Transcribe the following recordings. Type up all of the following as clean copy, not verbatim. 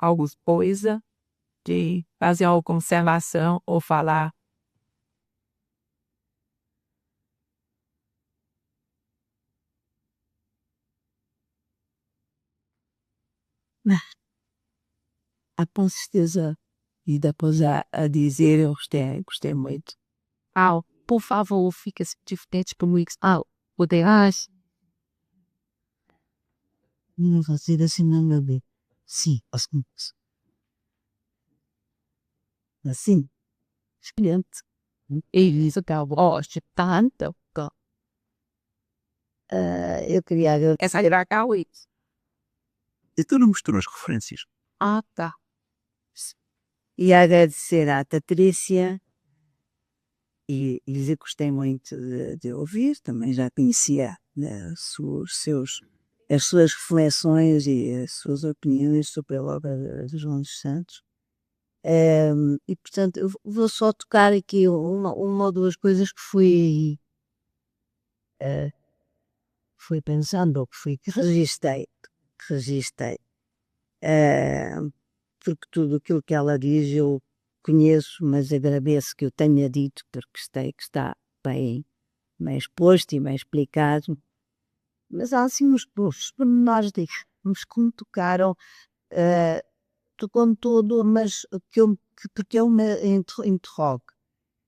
alguma coisa, de fazer alguma observação ou falar. Com certeza. E depois a dizer, eu gostei muito. Por favor, fica de frente comigo. Poderás? Não fazer assim na meu bem. Sim, posso. Assim, excelente. Isso que eu gosto tanto. Eu queria agradecer. Essa era a Cauê. E tu não misturas as referências? Tá. E agradecer à Patrícia e dizer que gostei muito de ouvir, também já conhecia, né, as suas reflexões e as suas opiniões sobre a obra de João dos Santos. E portanto, eu vou só tocar aqui uma ou duas coisas que fui pensando, ou que registrei. Eh, Porque tudo aquilo que ela diz eu conheço, mas agradeço que eu tenha dito, porque sei que está bem exposto e bem explicado. Mas há assim uns pormenores, digamos, que me tocaram, tocou-me todo, mas porque eu me interrogo.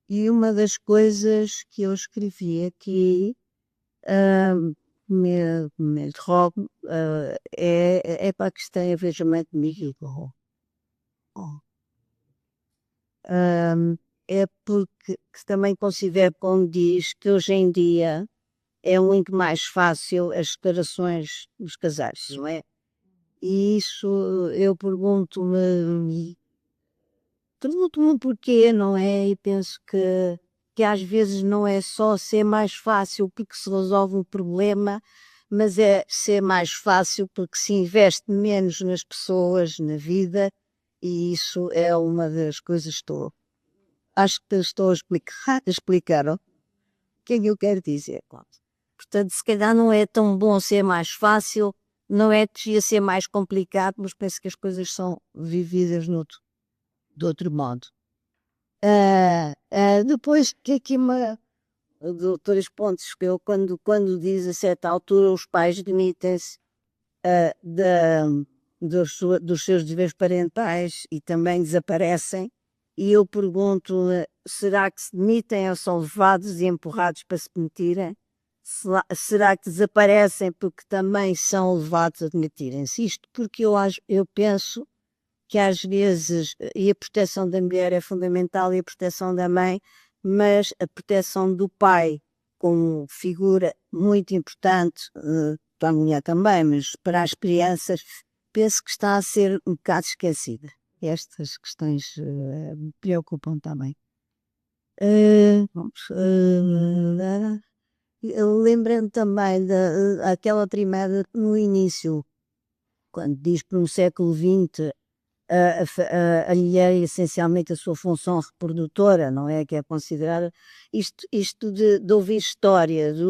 E uma das coisas que eu escrevi aqui, ah, me interrogo, é para que tem a ver também comigo. Oh. É porque que também considero, como diz, que hoje em dia é muito mais fácil as separações dos casais, não é? E isso eu pergunto-me o porquê, não é? E penso que às vezes não é só ser mais fácil porque se resolve o problema, mas é ser mais fácil porque se investe menos nas pessoas, na vida, e isso é uma das coisas que acho que estou a explicar o que é que eu quero dizer. Portanto, se calhar não é tão bom ser mais fácil, não é que ia ser mais complicado, mas penso que as coisas são vividas de outro modo. Depois, que aqui doutores pontos, que eu quando diz a certa altura os pais demitem-se da, dos seus deveres parentais e também desaparecem, e eu pergunto, será que se demitem ou são levados e empurrados para se demitirem? Será que desaparecem porque também são levados a demitirem-se? Isto porque eu penso que às vezes, e a proteção da mulher é fundamental e a proteção da mãe, mas a proteção do pai como figura muito importante, para a mulher também, mas para as crianças, penso que está a ser um bocado esquecida. Estas questões me preocupam também. Eu lembrando também daquela primeira no início, quando diz que no século XX a mulher é essencialmente a sua função reprodutora, não é? Que é considerada. Isto de ouvir história de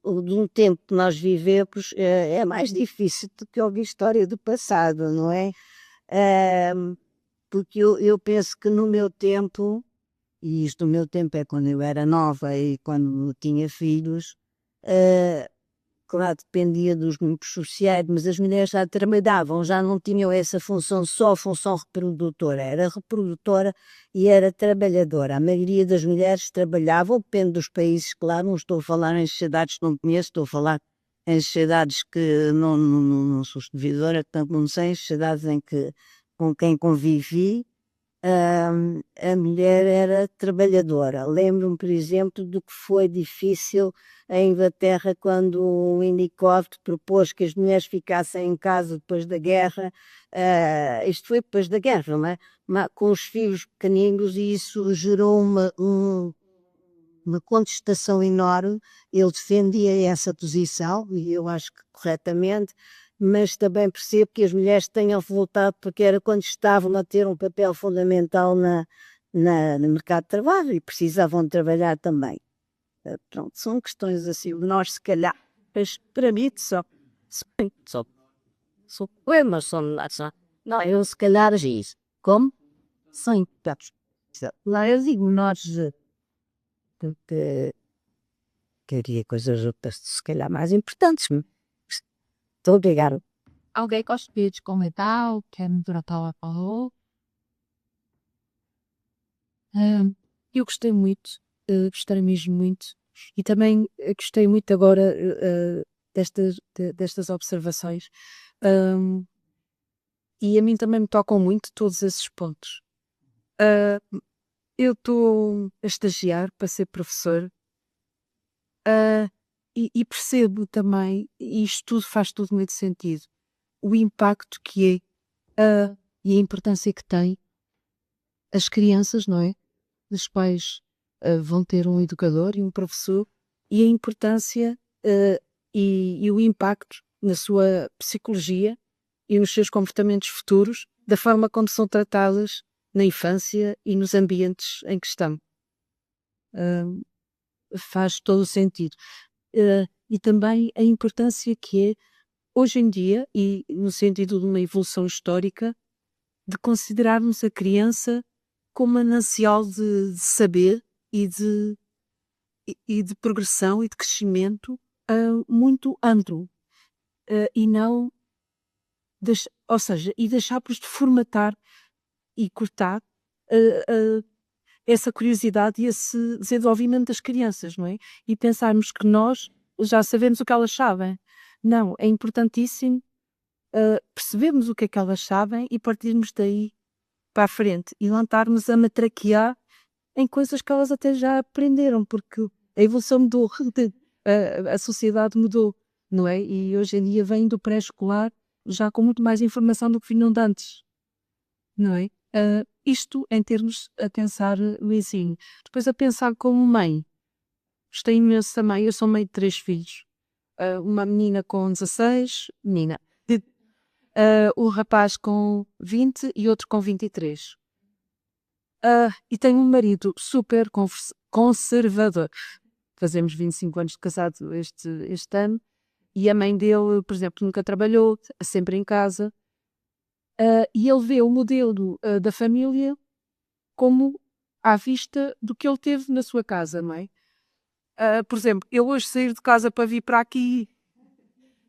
um tempo que nós vivemos é mais difícil do que ouvir história do passado, não é? Porque eu penso que no meu tempo, e isto no meu tempo é quando eu era nova e quando tinha filhos, uh, claro, dependia dos grupos sociais, mas as mulheres já trabalhavam, já não tinham essa função, só função reprodutora, era reprodutora e era trabalhadora. A maioria das mulheres trabalhavam, depende dos países, claro, não estou a falar em sociedades que não conheço, estou a falar em sociedades que não sou devidora, portanto não sei, em sociedades com quem convivi, a mulher era trabalhadora. Lembro-me, por exemplo, do que foi difícil em Inglaterra quando o Winnicott propôs que as mulheres ficassem em casa depois da guerra. Isto foi depois da guerra, não é? Com os filhos pequeninos, e isso gerou uma contestação enorme. Ele defendia essa posição, e eu acho que corretamente, mas também percebo que as mulheres tenham voltado porque era quando estavam a ter um papel fundamental no mercado de trabalho e precisavam de trabalhar também. Pronto, são questões assim, nós se calhar, mas para mim só poemas, são Não, eu se calhar giz. Como? Sim, portanto, lá eu digo, nós que queria coisas outras, se calhar mais importantes. Estou a obrigada. Alguém gostaria de comentar o que a doutora Paula falou? Eu gostei muito, gostei mesmo muito. E também gostei muito agora destas observações. Hum, e a mim também me tocam muito todos esses pontos. Ah, eu estou a estagiar para ser professor, e percebo também, e isto tudo faz tudo muito sentido, o impacto que é, e a importância que tem as crianças, não é? Os pais vão ter um educador e um professor, e a importância e o impacto na sua psicologia e nos seus comportamentos futuros, da forma como são tratadas na infância e nos ambientes em que estão. Faz todo o sentido. E também a importância que é, hoje em dia, e no sentido de uma evolução histórica, de considerarmos a criança como manancial de saber e de progressão e de crescimento muito amplo, e não, ou seja, e deixarmos de formatar e cortar essa curiosidade e esse desenvolvimento das crianças, não é? E pensarmos que nós já sabemos o que elas sabem. Não, é importantíssimo percebermos o que é que elas sabem e partirmos daí para a frente e não estarmos a matraquear em coisas que elas até já aprenderam, porque a evolução mudou, a sociedade mudou, não é? E hoje em dia vem do pré-escolar já com muito mais informação do que vinham de antes, não é? Isto em termos a pensar o ensino. Depois a pensar como mãe. Gostei imenso também, eu sou mãe de 3 filhos. Uma menina com 16, menina. O rapaz com 20 e outro com 23. E tenho um marido super conservador. Fazemos 25 anos de casado este ano. E a mãe dele, por exemplo, nunca trabalhou, sempre em casa. E ele vê o modelo da família como à vista do que ele teve na sua casa, não é? Por exemplo, eu hoje sair de casa para vir para aqui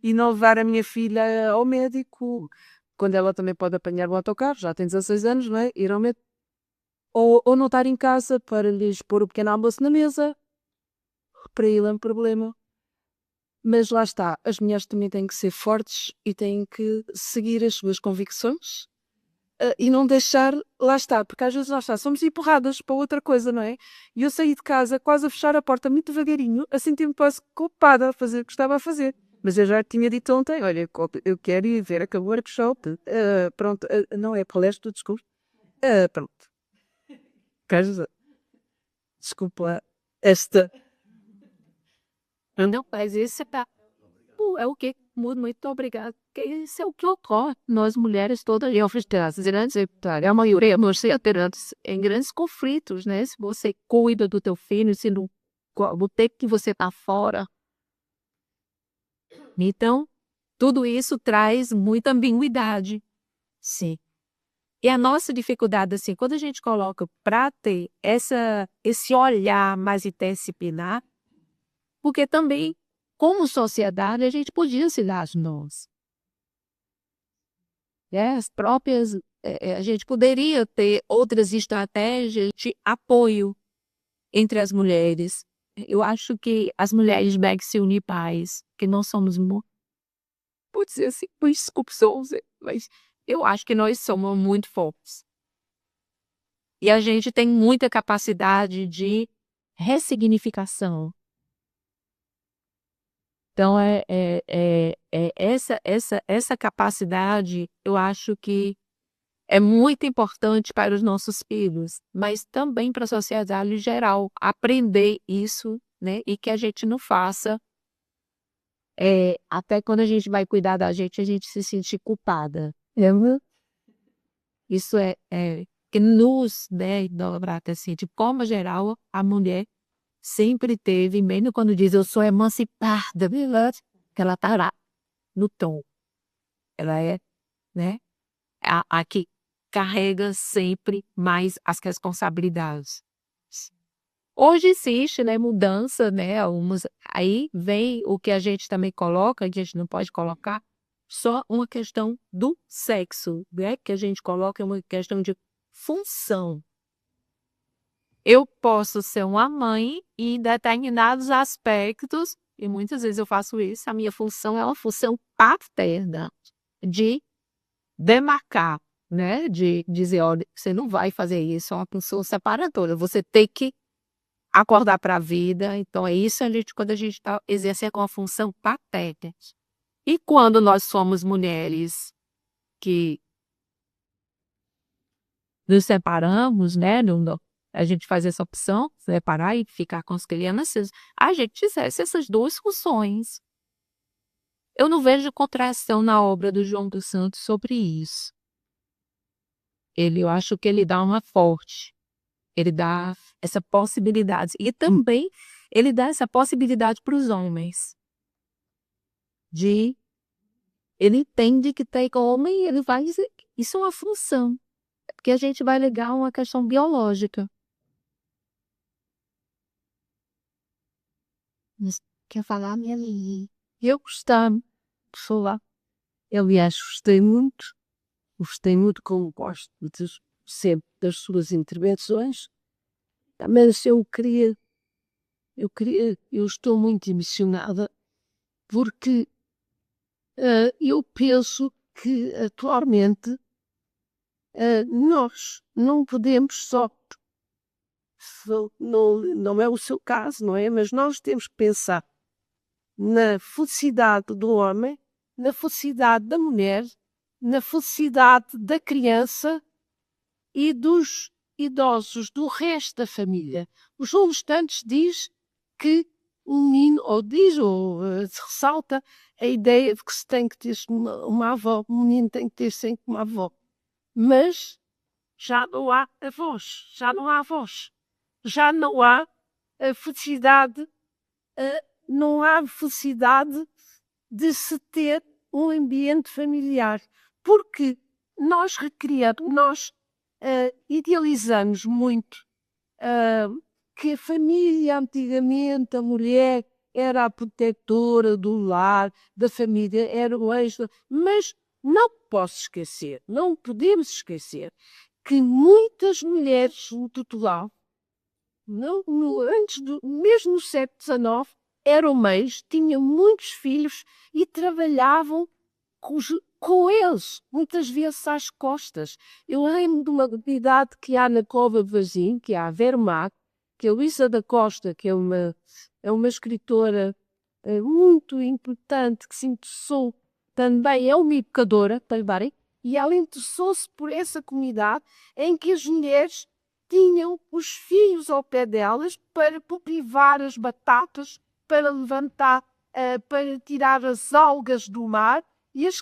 e não levar a minha filha ao médico, quando ela também pode apanhar o autocarro, já tem 16 anos, não é? Ir ao médico. Ou não estar em casa para lhes pôr o pequeno almoço na mesa, para ele é um problema. Mas lá está, as mulheres também têm que ser fortes e têm que seguir as suas convicções, e não deixar, lá está, porque às vezes lá está, somos empurradas para outra coisa, não é? E eu saí de casa quase a fechar a porta muito devagarinho, a sentir-me quase culpada a fazer o que estava a fazer. Mas eu já tinha dito ontem, olha, eu quero ir ver a workshop, pronto, não é palestra, desculpa, pronto. Desculpa esta. Não, mas esse é o que? Muito obrigado. Isso é o que ocorre. Nós mulheres todas, eu fiz grandes, a maioria, você terás em grandes conflitos, né? Se você cuida do teu filho, se no tempo que você está fora. Então, tudo isso traz muita ambiguidade. Sim. E a nossa dificuldade, assim, quando a gente coloca para ter esse olhar mais interdisciplinar, porque também, como sociedade, a gente podia se dar as mãos. As próprias, a gente poderia ter outras estratégias de apoio entre as mulheres. Eu acho que as mulheres devem se unir pais, que não somos, vou dizer assim, desculpe, mas eu acho que nós somos muito fortes. E a gente tem muita capacidade de ressignificação. Então, essa capacidade, eu acho que é muito importante para os nossos filhos, mas também para a sociedade em geral, aprender isso, né? E que a gente não faça, até quando a gente vai cuidar da gente, a gente se sente culpada. Isso que nos, né, assim, de forma geral, a mulher sempre teve, mesmo quando diz eu sou emancipada, que ela está lá no tom. Ela é, né? a que carrega sempre mais as responsabilidades. Hoje existe, né, mudança, né, aí vem o que a gente também coloca, a gente não pode colocar só uma questão do sexo, né, que a gente coloca uma questão de função. Eu posso ser uma mãe e em determinados aspectos, e muitas vezes eu faço isso, a minha função é uma função paterna, de demarcar, né, de dizer: olha, você não vai fazer isso, é uma função separadora, você tem que acordar para a vida. Então é isso quando a gente está exercendo uma função paterna. E quando nós somos mulheres que nos separamos, né, a gente faz essa opção, separar e ficar com as crianças, a gente exerce essas duas funções. Eu não vejo contração na obra do João dos Santos sobre isso. Eu acho que ele dá uma forte, ele dá essa possibilidade. E também ele dá essa possibilidade para os homens. Ele entende que tem homem e ele vai dizer, isso é uma função. Porque a gente vai ligar uma questão biológica. Mas quer falar, minha amiga? Eu gostava de falar. Aliás, gostei muito como gosto sempre das suas intervenções. Mas eu estou muito emocionada porque eu penso que atualmente nós não podemos não é o seu caso, não é? Mas nós temos que pensar na felicidade do homem, na felicidade da mulher, na felicidade da criança e dos idosos, do resto da família. Os João dos Santos diz que um menino, ressalta a ideia de que se tem que ter uma avó, um menino tem que ter sempre uma avó. Mas já não há avós, já não há avós, já não há felicidade, não há felicidade de se ter um ambiente familiar, porque nós idealizamos muito que a família antigamente, a mulher era a protetora do lar, da família, era o eixo, mas não podemos esquecer que muitas mulheres no total, mesmo no século XIX, eram mães, tinham muitos filhos e trabalhavam com eles, muitas vezes às costas. Eu lembro de uma atividade que há na Cova de Varzim, que há a Vermac, que é a Luísa da Costa, que é uma escritora muito importante, que se interessou também, é uma educadora também, e ela interessou-se por essa comunidade em que as mulheres tinham os filhos ao pé delas para cultivar as batatas, para levantar, para tirar as algas do mar, e as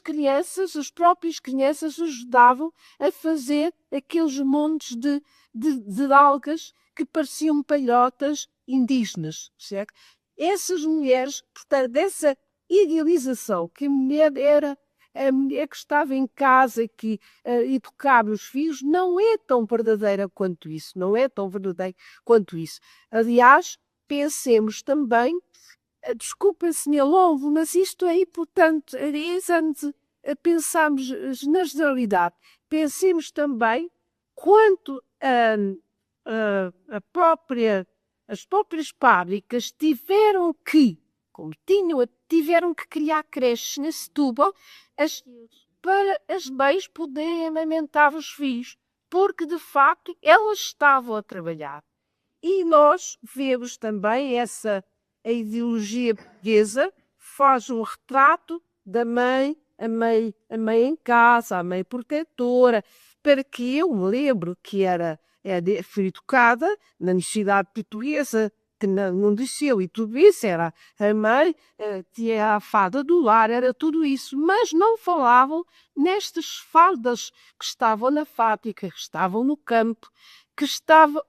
próprias crianças ajudavam a fazer aqueles montes de algas que pareciam palhotas indígenas, certo? Essas mulheres, portanto, dessa idealização que a mulher era a mulher que estava em casa, que educava os filhos, não é tão verdadeira quanto isso, não é tão verdadeira quanto isso. Aliás, pensemos também, desculpa se me alongo, mas isto é importante, antes pensamos na generalidade, pensemos também quanto as próprias fábricas tiveram que criar creches na Setúbal para as mães poderem amamentar os filhos, porque de facto elas estavam a trabalhar. E nós vemos também a ideologia portuguesa faz um retrato da mãe, a mãe em casa, a mãe protetora, para que eu me lembro que fui educada na necessidade portuguesa, que não desceu, e tudo isso era a mãe, tinha a fada do lar, era tudo isso, mas não falavam nestas fadas que estavam na fábrica, que estavam no campo, que estavam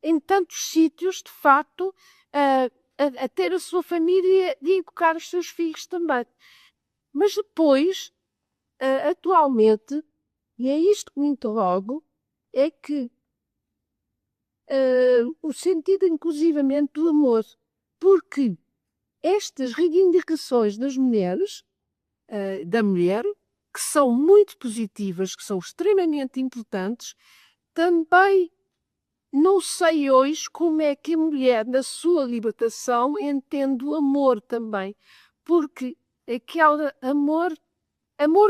em tantos sítios, de facto, a ter a sua família e educar os seus filhos também. Mas depois, atualmente, E é isto que me interrogo, é que o sentido inclusivamente do amor, porque estas reivindicações das mulheres, da mulher, que são muito positivas, que são extremamente importantes, também não sei hoje como é que a mulher, na sua libertação, entende o amor também, porque aquele amor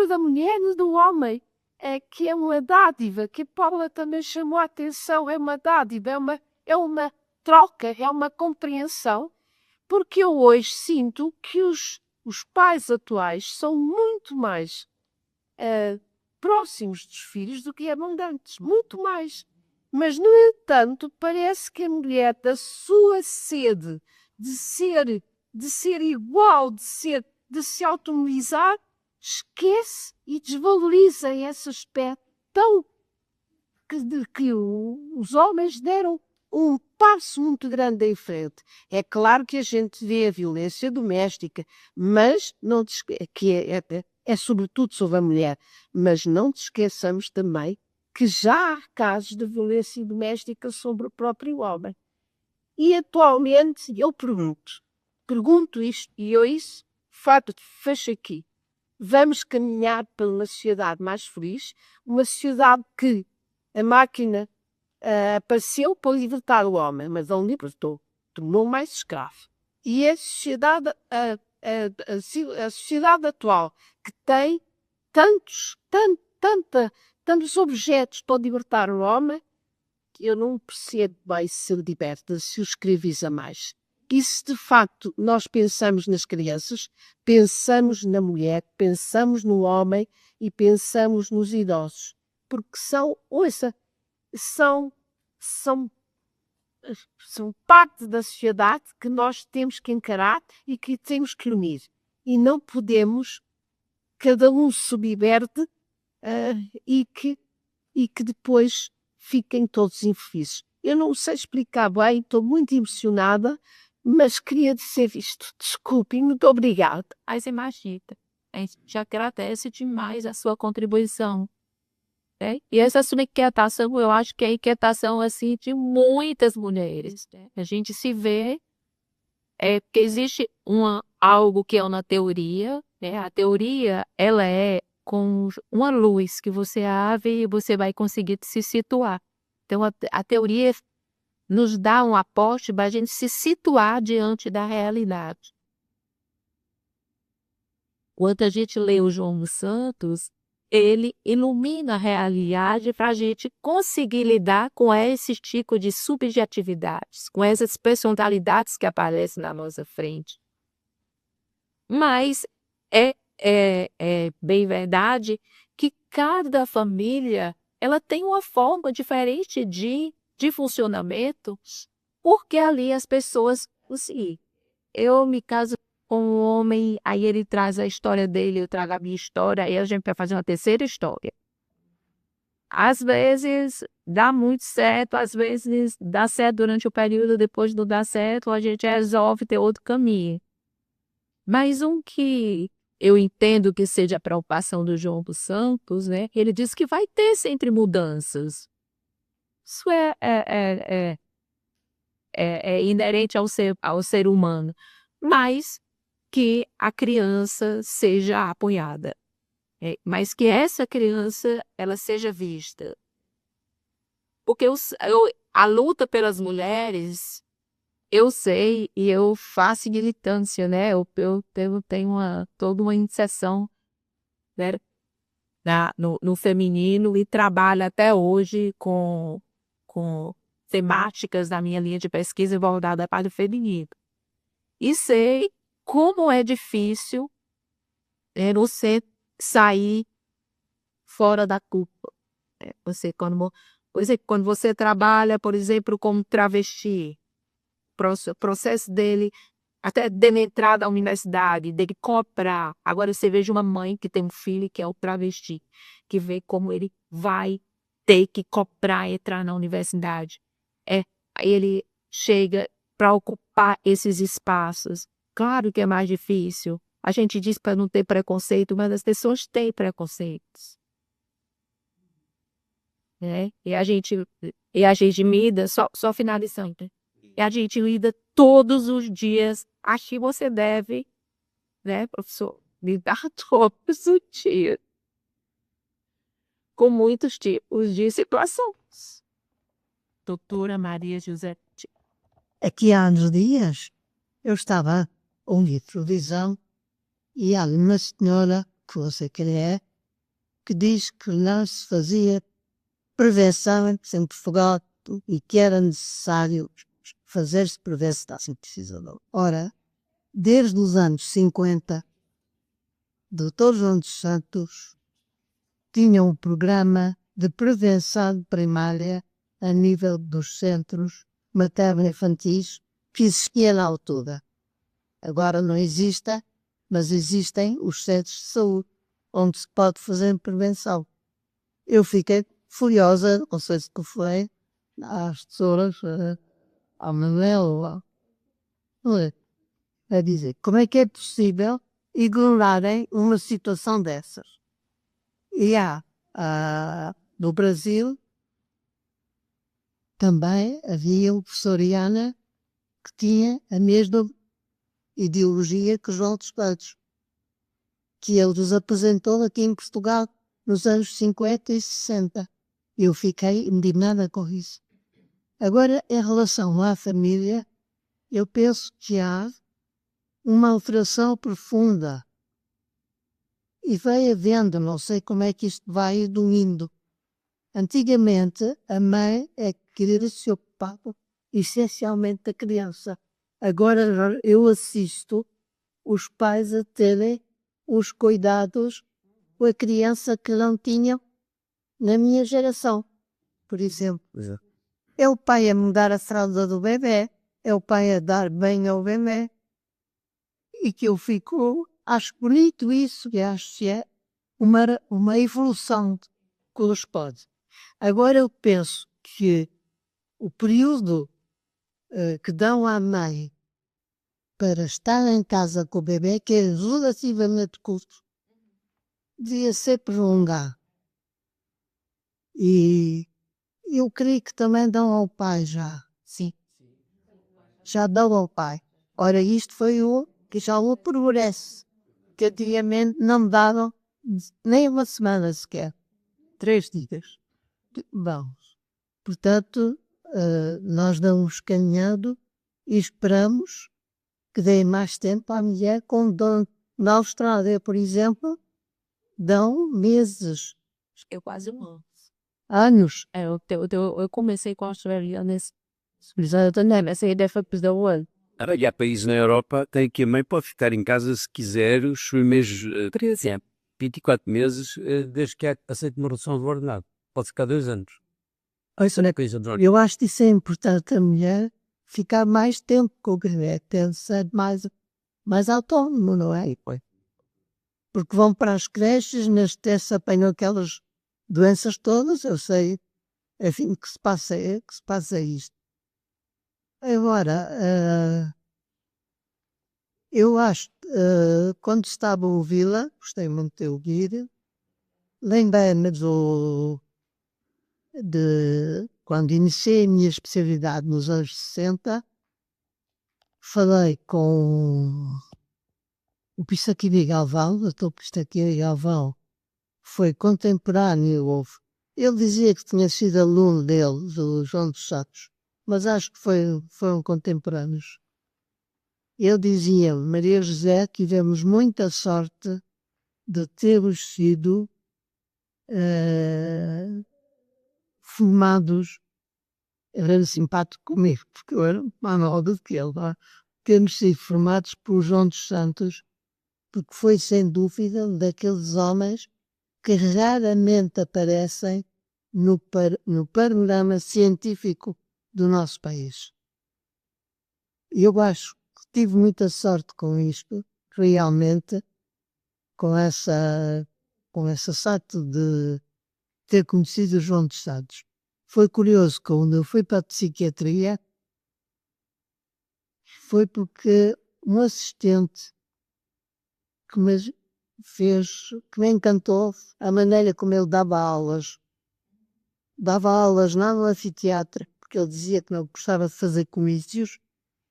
da mulher e do homem, é que é uma dádiva, que a Paula também chamou a atenção, é uma dádiva, é uma troca, é uma compreensão, porque eu hoje sinto que os pais atuais são muito mais próximos dos filhos do que eram antes, muito mais. Mas, no entanto, parece que a mulher, da sua sede de ser igual, de se autonomizar, esquece e desvaloriza esse aspecto tão que os homens deram um passo muito grande em frente. É claro que a gente vê a violência doméstica, mas não que é sobretudo sobre a mulher, mas não te esqueçamos também que já há casos de violência doméstica sobre o próprio homem. E atualmente eu pergunto isto e eu isso, fecho aqui. Vamos caminhar para uma sociedade mais feliz, uma sociedade que a máquina apareceu para libertar o homem, mas não libertou, tornou mais escravo. E a sociedade atual, que tem tantos objetos para libertar o homem, que eu não percebo bem se ele liberta, se o escraviza mais. E se de facto nós pensamos nas crianças, pensamos na mulher, pensamos no homem e pensamos nos idosos. Porque são parte da sociedade que nós temos que encarar e que temos que unir. E não podemos, cada um se subverte e que depois fiquem todos infelizes. Eu não sei explicar bem, estou muito emocionada, mas queria dizer isto. Desculpem, muito obrigada. Mas imagina, a gente já agradece demais a sua contribuição. Né? E essa sua inquietação, eu acho que é a inquietação assim, de muitas mulheres. Né? A gente se vê, porque existe algo que é uma teoria, né? A teoria, ela é com uma luz que você abre e você vai conseguir se situar. Então, a teoria nos dá um aporte para a gente se situar diante da realidade. Quando a gente lê o João dos Santos, ele ilumina a realidade para a gente conseguir lidar com esse tipo de subjetividades, com essas personalidades que aparecem na nossa frente. Mas é bem verdade que cada família ela tem uma forma diferente de funcionamento, porque ali as pessoas, assim, eu me caso com um homem, aí ele traz a história dele, eu trago a minha história, aí a gente vai fazer uma terceira história. Às vezes dá muito certo, às vezes dá certo durante o período, depois não dá certo, a gente resolve ter outro caminho. Mas que eu entendo que seja a preocupação do João dos Santos, né? Ele diz que vai ter sempre mudanças. Isso é inerente ao ser humano, mas que a criança seja apoiada, mas que essa criança ela seja vista. Porque a luta pelas mulheres, eu sei e eu faço militância, né? Eu tenho toda uma iniciação, né, no feminino e trabalho até hoje com temáticas da minha linha de pesquisa voltada para o feminino. E sei como é difícil você sair fora da culpa. Quando você trabalha, por exemplo, como travesti, o processo dele, até dele entrar da universidade, dele comprar. Agora você veja uma mãe que tem um filho que é o travesti, que vê como ele vai ter que comprar e entrar na universidade. Aí ele chega para ocupar esses espaços. Claro que é mais difícil. A gente diz para não ter preconceito, mas as pessoas têm preconceitos. né? E a gente lida, só finalizando, e a gente lida todos os dias. Aqui você deve, né, professor, lidar todos os dias com muitos tipos de situações. Doutora Maria José. Aqui há uns dias eu estava a ouvir televisão e há uma senhora, que você quer, que diz que não se fazia prevenção em Portugal e que era necessário fazer-se prevenção sem precisar. Ora, desde os anos 50, Dr. João dos Santos tinha um programa de prevenção primária a nível dos centros materno-infantis que existia na altura. Agora não existe, mas existem os centros de saúde onde se pode fazer prevenção. Eu fiquei furiosa, não sei se que foi, às pessoas, ao Manuel, a dizer como é que é possível ignorarem uma situação dessas. E há, no Brasil, também havia o professor Iana que tinha a mesma ideologia que João dos Santos, que ele nos apresentou aqui em Portugal nos anos 50 e 60. Eu fiquei indignada com isso. Agora, em relação à família, eu penso que há uma alteração profunda. E vai havendo, não sei como é que isto vai indo. Antigamente, a mãe é que queria se ocupar essencialmente da criança. Agora eu assisto os pais a terem os cuidados com a criança que não tinham na minha geração, por exemplo. É o pai a mudar a fralda do bebê, é o pai a dar banho ao bebê, e que eu acho bonito isso, e acho que é uma evolução que corresponde. Agora eu penso que o período que dão à mãe para estar em casa com o bebê, que é relativamente curto, devia ser prolongado. E eu creio que também dão ao pai já, sim. Já dão ao pai. Ora, isto foi o que já o progresso, que antigamente não me davam nem uma semana sequer. 3 dias. Bom, portanto, nós damos caminhando e esperamos que dê mais tempo à mulher, como dão na Austrália, por exemplo, dão meses, Eu quase não. anos. Eu comecei com a Austrália nesse. Essa ideia foi para o ano. E há países na Europa em que a mãe pode ficar em casa se quiser os primeiros 24 meses, desde que aceite uma redução do ordenado. Pode ficar 2 anos. Isso não é coisa de ordem. Eu acho que isso é importante, a mulher ficar mais tempo com o bebê, ter de ser mais autónomo, não é? Porque vão para as creches, nas testes apanham aquelas doenças todas, eu sei, enfim, que se passa isto. Agora, eu acho, quando estava a ouvi-la, gostei muito de ouvir, lembrei-me de quando iniciei a minha especialidade nos anos 60, falei com o Pistaquiri Galvão, o Dr. Pistaquiri Galvão, foi contemporâneo, ele dizia que tinha sido aluno dele, do João dos Santos, mas acho que foram contemporâneos. Ele dizia, Maria José, tivemos muita sorte de termos sido formados. Ele era simpático comigo, porque eu era mais nova do que ele. Termos sido formados por João dos Santos, porque foi, sem dúvida, daqueles homens que raramente aparecem no panorama científico do nosso país. Eu acho que tive muita sorte com isto, realmente, com essa sorte de ter conhecido o João dos Santos. Foi curioso, quando eu fui para a psiquiatria, foi porque um assistente que me encantou a maneira como ele dava aulas. dava aulas lá no anfiteatro, porque ele dizia que não gostava de fazer comícios,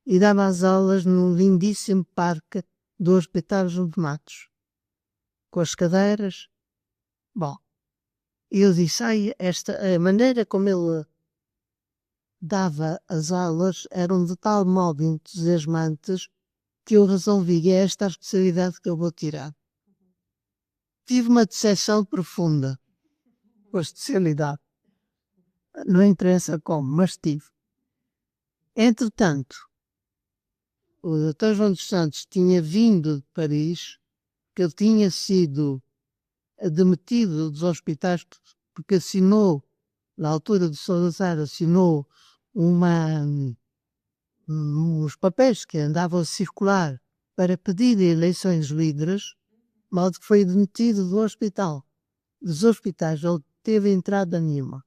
e dava as aulas no lindíssimo parque do Hospital João de Matos, com as cadeiras. Bom, eu disse, a maneira como ele dava as aulas eram de tal modo entusiasmantes que eu resolvi, é esta a especialidade que eu vou tirar. Tive uma decepção profunda com a especialidade. Não interessa como, mas tive. Entretanto, o Dr. João dos Santos tinha vindo de Paris, que ele tinha sido demitido dos hospitais porque assinou, na altura de Salazar, assinou uns papéis que andavam a circular para pedir eleições livres, mal que foi demitido do hospital. Dos hospitais ele teve entrada nenhuma.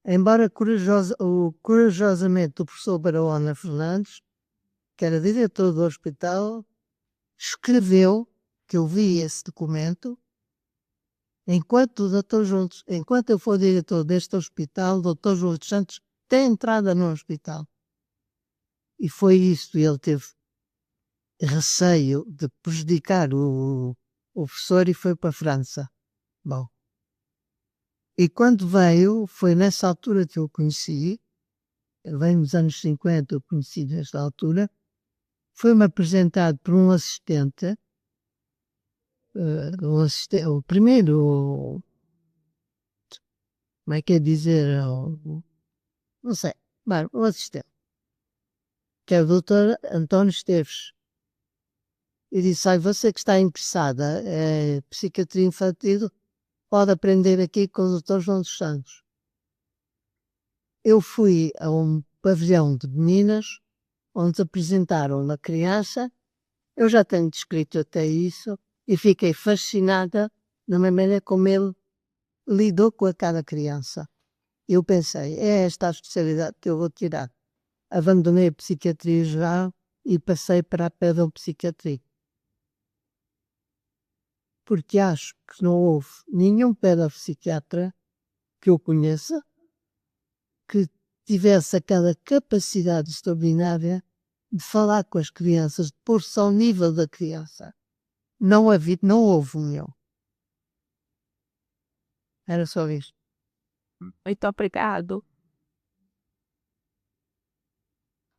Embora corajosamente o professor Barahona Fernandes, que era diretor do hospital, escreveu, que eu vi esse documento, enquanto eu for diretor deste hospital, o Dr. João dos Santos tem entrada no hospital. E foi isso, ele teve receio de prejudicar o professor e foi para a França. Bom, e quando veio, foi nessa altura que eu o conheci, ele veio nos anos 50, eu conheci nesta altura, foi-me apresentado por um assistente, o primeiro, como é que é dizer, não sei, o assistente, que é o Dr. António Esteves. E disse, você que está interessada em psiquiatria infantil, pode aprender aqui com o Dr. João dos Santos. Eu fui a um pavilhão de meninas, onde apresentaram uma criança, eu já tenho descrito até isso, e fiquei fascinada da maneira como ele lidou com cada criança. Eu pensei, é esta a especialidade que eu vou tirar. Abandonei a psiquiatria geral e passei para a pedopsiquiatria. Porque acho que não houve nenhum pedopsiquiatra que eu conheça que tivesse aquela capacidade extraordinária de falar com as crianças, de pôr-se ao nível da criança. Não houve nenhum. Era só isto. Muito obrigado.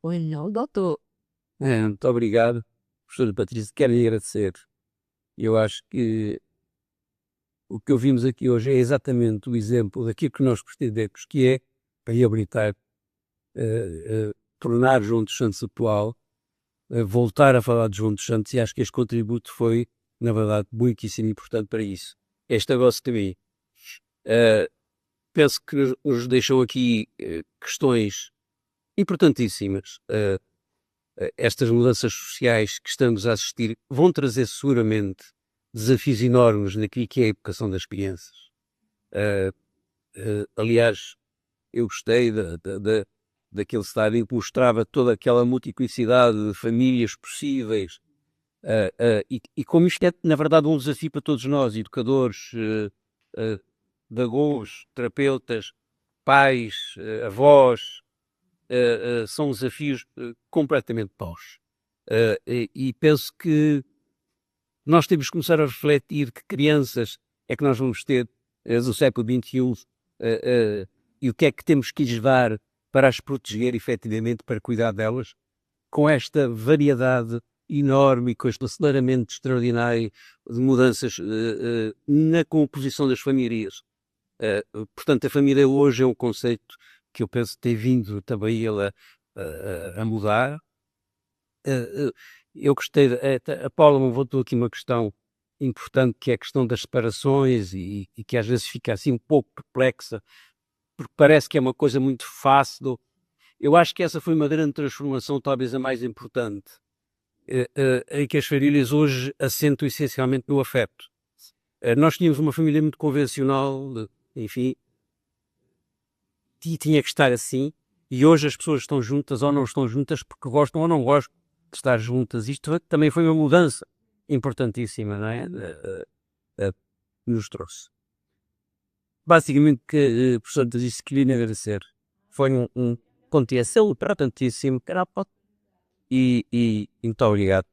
Oi, não, doutor. Muito obrigado, professora Patrícia. Quero lhe agradecer. Eu acho que o que ouvimos aqui hoje é exatamente o exemplo daquilo que nós pretendemos, que é reabilitar, tornar João dos Santos atual, voltar a falar de João dos Santos, e acho que este contributo foi, na verdade, muitíssimo importante para isso. Esta Voz TV penso que nos deixou aqui questões importantíssimas. Estas mudanças sociais que estamos a assistir vão trazer seguramente desafios enormes naquilo que é a educação das crianças. Aliás, eu gostei daquele slide em que mostrava toda aquela multiplicidade de famílias possíveis, e como isto é, na verdade, um desafio para todos nós, educadores, pedagogos, terapeutas, pais, avós, são desafios completamente paus. E penso que nós temos que começar a refletir que crianças é que nós vamos ter do século XXI, e o que é que temos que levar para as proteger efetivamente, para cuidar delas, com esta variedade enorme, com este aceleramento extraordinário de mudanças na composição das famílias. Portanto, a família hoje é um conceito que eu penso ter vindo também ele a mudar. Eu gostei, a Paula me levantou aqui uma questão importante, que é a questão das separações, e que às vezes fica assim um pouco perplexa, porque parece que é uma coisa muito fácil. Eu acho que essa foi uma grande transformação, talvez a mais importante, em que as famílias hoje assentam essencialmente no afeto. Nós tínhamos uma família muito convencional, enfim, e tinha que estar assim, e hoje as pessoas estão juntas ou não estão juntas porque gostam ou não gostam de estar juntas. Isto também foi uma mudança importantíssima, não é? Nos trouxe. basicamente, que o professor disse que queria agradecer. Foi um conteúdo importantíssimo, e muito obrigado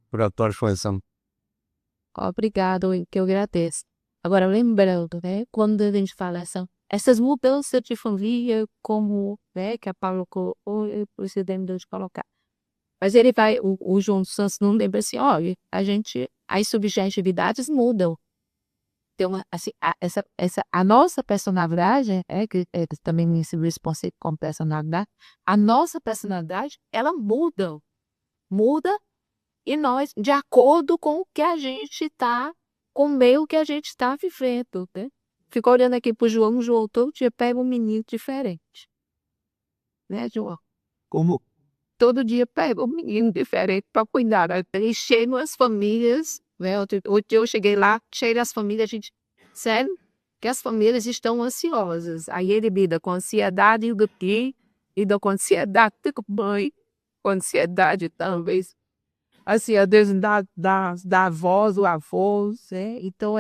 por a tua reflexão. Obrigado, que eu agradeço. Agora, lembrando, né, quando a gente fala essas mudanças de família, como, né, que a Paula precisamos de colocar. Mas ele vai, o João Santos não lembra assim, olha, as subjetividades mudam. Então, assim, a nossa personalidade, que também se responde como personalidade, a nossa personalidade, ela muda. Muda e nós, de acordo com o que a gente está, com o meio que a gente está vivendo, né? Fico olhando aqui pro João, o João todo dia pega um menino diferente. Né, João? Como? Todo dia pega um menino diferente para cuidar. Né? E cheio as famílias, né? Outro dia eu cheguei lá, cheio das famílias, sério, que as famílias estão ansiosas. Aí ele lida com ansiedade do pai, lida com ansiedade da mãe, com ansiedade talvez, assim, às vezes da avós ou avós, né? Então,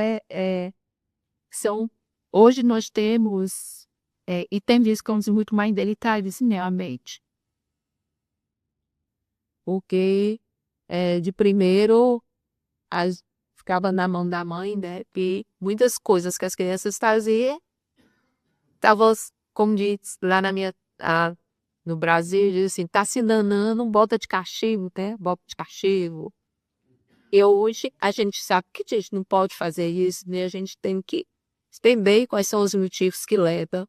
hoje nós temos, e tem visto como muito mais detalhes, né, a mente. Porque, de primeiro, ficava na mão da mãe, né, e muitas coisas que as crianças faziam, estavam, como diz lá no Brasil, diz assim, tá se danando, bota de castigo, né, bota de castigo. E hoje a gente sabe que a gente não pode fazer isso, né? A gente tem que entender quais são os motivos que levam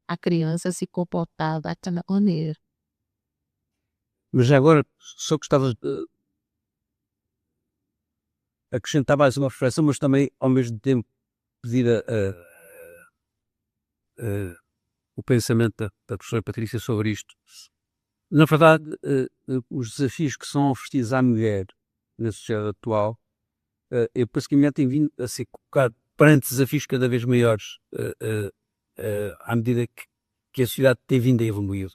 a criança a se comportar daquela maneira. Mas já agora, só gostava de acrescentar mais uma reflexão, mas também, ao mesmo tempo, pedir o pensamento da professora Patrícia sobre isto. Na verdade, os desafios que são oferecidos à mulher na sociedade atual, eu penso que a mulher tem vindo a ser colocada perante desafios cada vez maiores à medida que a sociedade tem vindo a evoluir.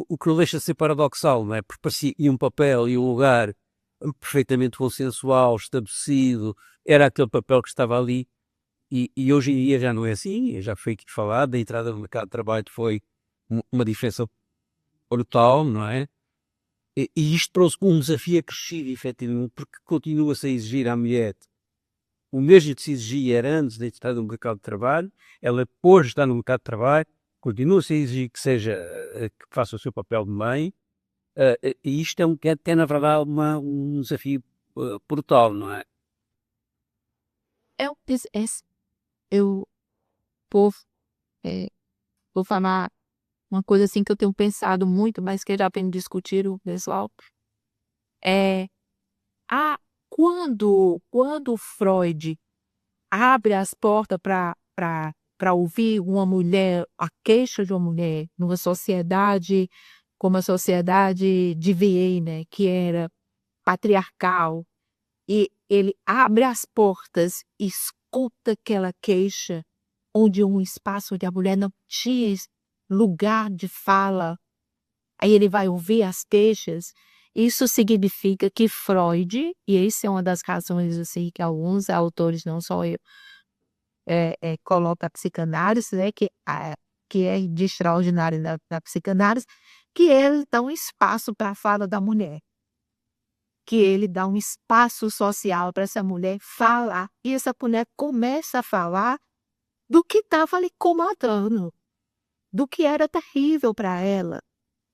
O que não deixa de ser paradoxal, não é? Porque parecia um papel e um lugar perfeitamente consensual, estabelecido, era aquele papel que estava ali, e hoje em dia já não é assim, já foi aqui falado, a entrada no mercado de trabalho foi uma diferença brutal, não é? E isto trouxe um desafio acrescido, efetivamente, porque continua-se a exigir à mulher o mesmo que se exigia era antes de estar no mercado de trabalho, ela depois de estar no mercado de trabalho, continua-se a exigir que faça o seu papel de mãe, e isto é na verdade um desafio brutal, não é? Eu vou falar uma coisa assim que eu tenho pensado muito, mas que já tenho discutido, pessoal, quando Freud abre as portas para ouvir uma mulher, a queixa de uma mulher, numa sociedade como a sociedade de Viena, que era patriarcal, e ele abre as portas e escuta aquela queixa, onde um espaço onde a mulher não tinha lugar de fala, aí ele vai ouvir as queixas. Isso significa que Freud, e essa é uma das razões assim, que alguns autores, não só eu, coloca a psicanálise, né, que é de extraordinário da psicanálise, que ele dá um espaço para a fala da mulher, que ele dá um espaço social para essa mulher falar, e essa mulher começa a falar do que estava lhe incomodando, do que era terrível para ela.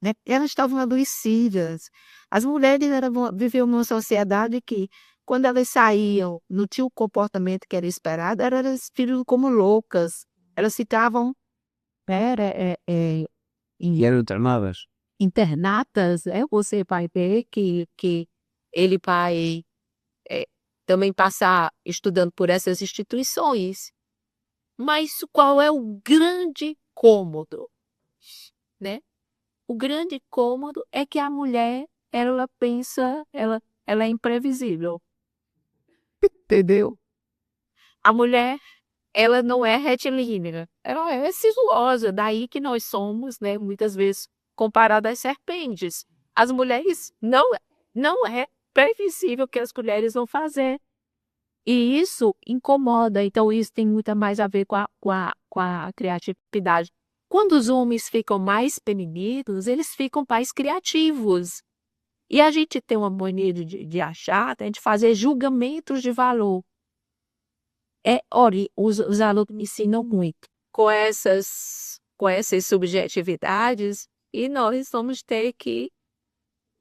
Né? Elas estavam adoecidas. As mulheres viviam numa sociedade que, quando elas saíam, não tinha o comportamento que era esperado, elas viviam como loucas. Elas ficavam E eram internadas. internadas. Você vai ver que ele vai também passar estudando por essas instituições. Mas qual é o grande cômodo? Né? O grande cômodo é que a mulher, ela pensa, ela é imprevisível. Entendeu? A mulher, ela não é retilínea, ela é sinuosa, daí que nós somos, né, muitas vezes comparadas às serpentes. As mulheres não é previsível o que as mulheres vão fazer. E isso incomoda, então isso tem muito mais a ver com a criatividade. Quando os homens ficam mais femininos, eles ficam mais criativos. E a gente tem uma mania de achar, de fazer julgamentos de valor. Olha, os alunos me ensinam muito com essas subjetividades, e nós vamos ter que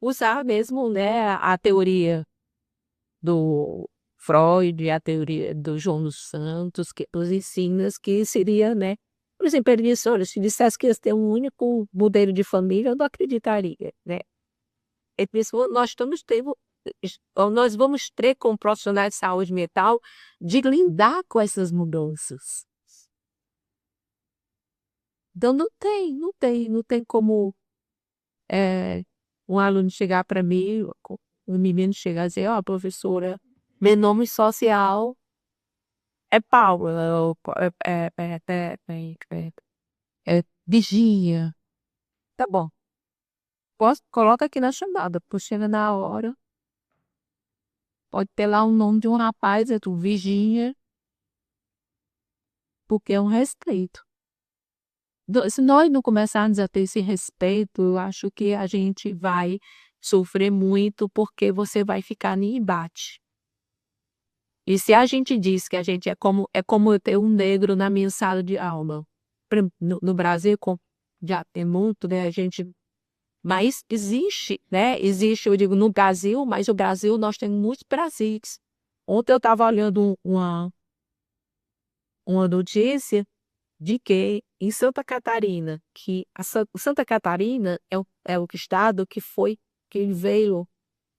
usar mesmo, né, a teoria do Freud, a teoria do João dos Santos, que nos ensina que seria, né? Por exemplo, ele disse, olha, se dissesse que ia ter um único modelo de família, eu não acreditaria, né? Ele disse, nós vamos ter como profissionais de saúde mental de lidar com essas mudanças. Então não tem como um aluno chegar para mim, um menino chegar e dizer, ó, professora, meu nome social é Paula, ou é Virgínia. Tá bom. Coloca aqui na chamada, porque chega na hora. Pode ter lá o nome de um rapaz, é tu, Virgínia, porque é um respeito. Se nós não começarmos a ter esse respeito, eu acho que a gente vai sofrer muito, porque você vai ficar em embate. E se a gente diz que a gente é como eu ter um negro na minha sala de aula. No Brasil, já tem muito, né? Mas existe, né? Existe, eu digo, no Brasil, mas o Brasil, nós temos muitos Brasis. Ontem eu estava olhando uma notícia de que em Santa Catarina, Santa Catarina é o estado que veio,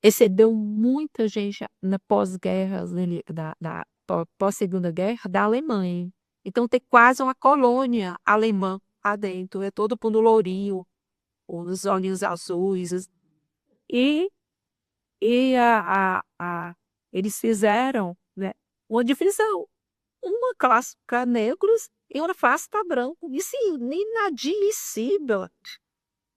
recebeu muita gente na pós-guerra, pós-segunda guerra, da Alemanha. Então tem quase uma colônia alemã lá dentro, é todo mundo lourinho, os olhinhos azuis. E eles fizeram, né, uma divisão. Uma classe para negros e uma classe para branco. Isso é inadmissível.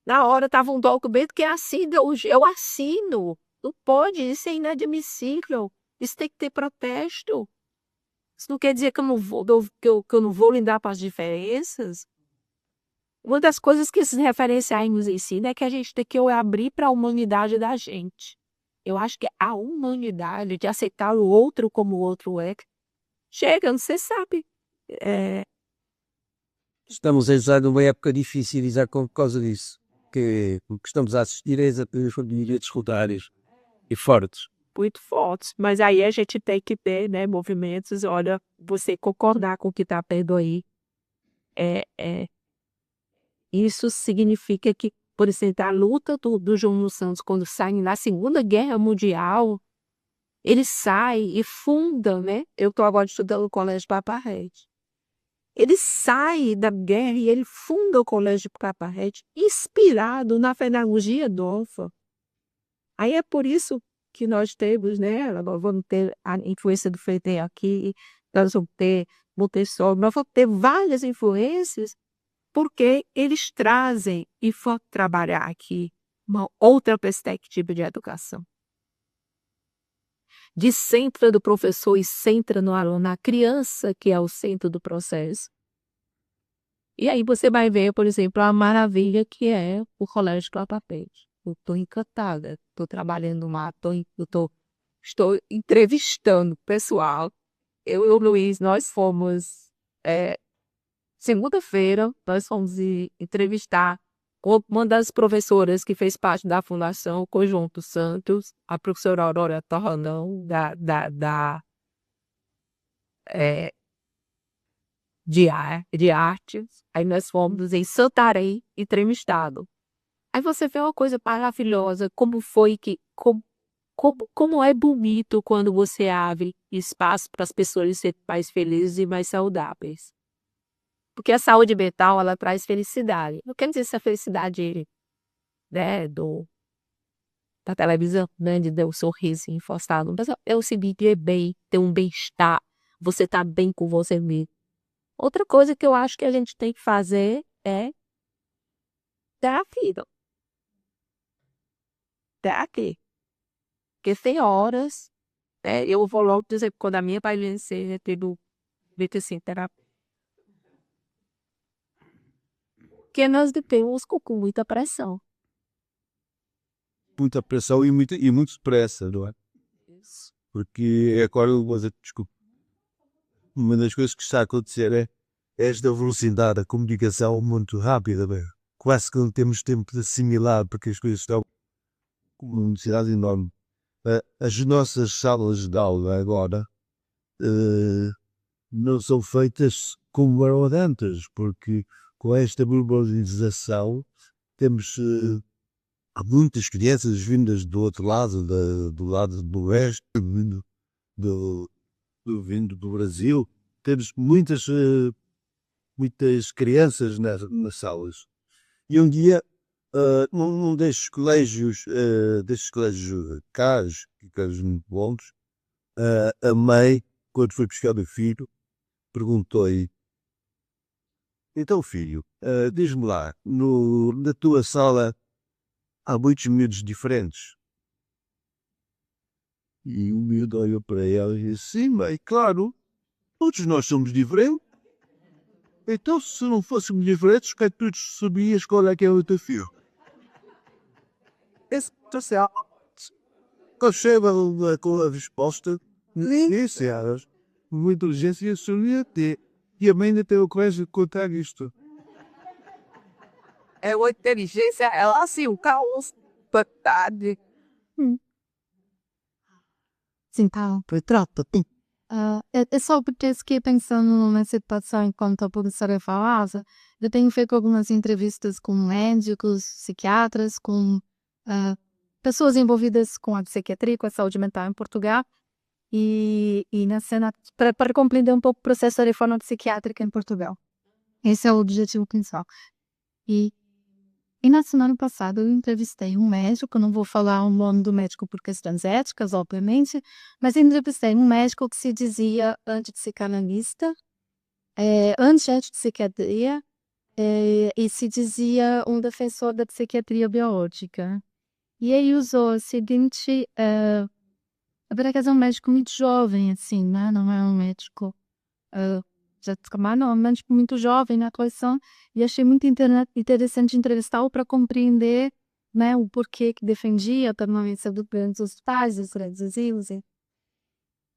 Na hora estava um documento que assina, eu assino. Não pode, isso é inadmissível. Isso tem que ter protesto. Isso não quer dizer que eu não vou, que eu não vou lidar com as diferenças. Uma das coisas que esses referenciais nos ensinam é que a gente tem que abrir para a humanidade da gente. Eu acho que a humanidade de aceitar o outro como o outro é. Chega, você sabe. Estamos a usar uma época difícil por causa disso. Que o que estamos a assistir é exatamente famílias rodárias e fortes. Muito fortes. Mas aí a gente tem que ter, né, movimentos. Olha, você concordar com o que está tendo aí. Isso significa que, por exemplo, a luta do João dos Santos, quando sai na Segunda Guerra Mundial, ele sai e funda, né? Eu estou agora estudando no Colégio Papa Rede. Ele sai da guerra e ele funda o Colégio Papa Rede, inspirado na pedagogia Dolfa. Aí é por isso que nós temos, né? Nós vamos ter a influência do Freire aqui, nós vamos ter Montessori, nós vamos ter várias influências, porque eles trazem e vão trabalhar aqui uma outra perspectiva de educação. De centro do professor e centra no aluno, na criança que é o centro do processo. E aí você vai ver, por exemplo, a maravilha que é o Colégio Clapapete. Eu estou encantada, estou trabalhando lá, estou entrevistando o pessoal. Eu e o Luiz, nós fomos, segunda-feira, nós fomos entrevistar uma das professoras que fez parte da Fundação Conjunto Santos, a professora Aurora Torrandão, de artes. Aí nós fomos em Santarém entrevistado. Aí você vê uma coisa maravilhosa, como é bonito quando você abre espaço para as pessoas serem mais felizes e mais saudáveis. Porque a saúde mental, ela traz felicidade. Não quer dizer essa felicidade, né, da televisão, né, de dar um sorriso encostado. Mas é o seguinte, é bem, ter um bem-estar, você tá bem com você mesmo. Outra coisa que eu acho que a gente tem que fazer é dar a vida. Dar aqui. Porque tem horas Eu vou logo dizer, quando a minha vai vencer, é tendo assim, terapia. Porque nós temos com muita pressão. Muita pressão e muito pressa, não é? Isso. Porque agora, desculpa, uma das coisas que está a acontecer é esta velocidade da comunicação muito rápida, bem. Quase que não temos tempo de assimilar, porque as coisas estão com uma velocidade enorme. As nossas salas de aula agora não são feitas como eram antes, porque com esta globalização temos há muitas crianças vindas do outro lado, do lado do oeste, vindo do Brasil. Temos muitas crianças nas salas. E um dia, num destes colégios caros, muito bons, a mãe, quando foi buscar o filho, perguntou-lhe: então, filho, diz-me lá, na tua sala há muitos miúdos diferentes? E o miúdo olhou para ela e disse: sim, mãe, claro, todos nós somos diferentes. Então, se não fôssemos diferentes, que tu sabias qual é que é o teu filho? Esse com a resposta, isso era uma inteligência surreal. E a mãe ainda teve o coragem de contar isto. É uma inteligência, ela assim, o caos, vontade. Sim, tá. Retrata. É só porque eu fiquei pensando na situação enquanto a professora falava. Eu tenho feito algumas entrevistas com médicos, psiquiatras, com pessoas envolvidas com a psiquiatria, com a saúde mental em Portugal. E na cena, para compreender um pouco o processo da reforma psiquiátrica em Portugal. Esse é o objetivo principal. E na semana passada eu entrevistei um médico, não vou falar o nome do médico por questões éticas, obviamente, mas entrevistei um médico que se dizia antipsicanalista, anti-psiquiatria, e se dizia um defensor da psiquiatria biológica. E ele usou o seguinte, por acaso é um médico muito jovem, assim, né? Não é um médico já não, um médico muito jovem na atuação, e achei muito interessante entrevistá-lo para compreender, né, o porquê que defendia a permanência dos grandes hospitais, dos grandes asilos.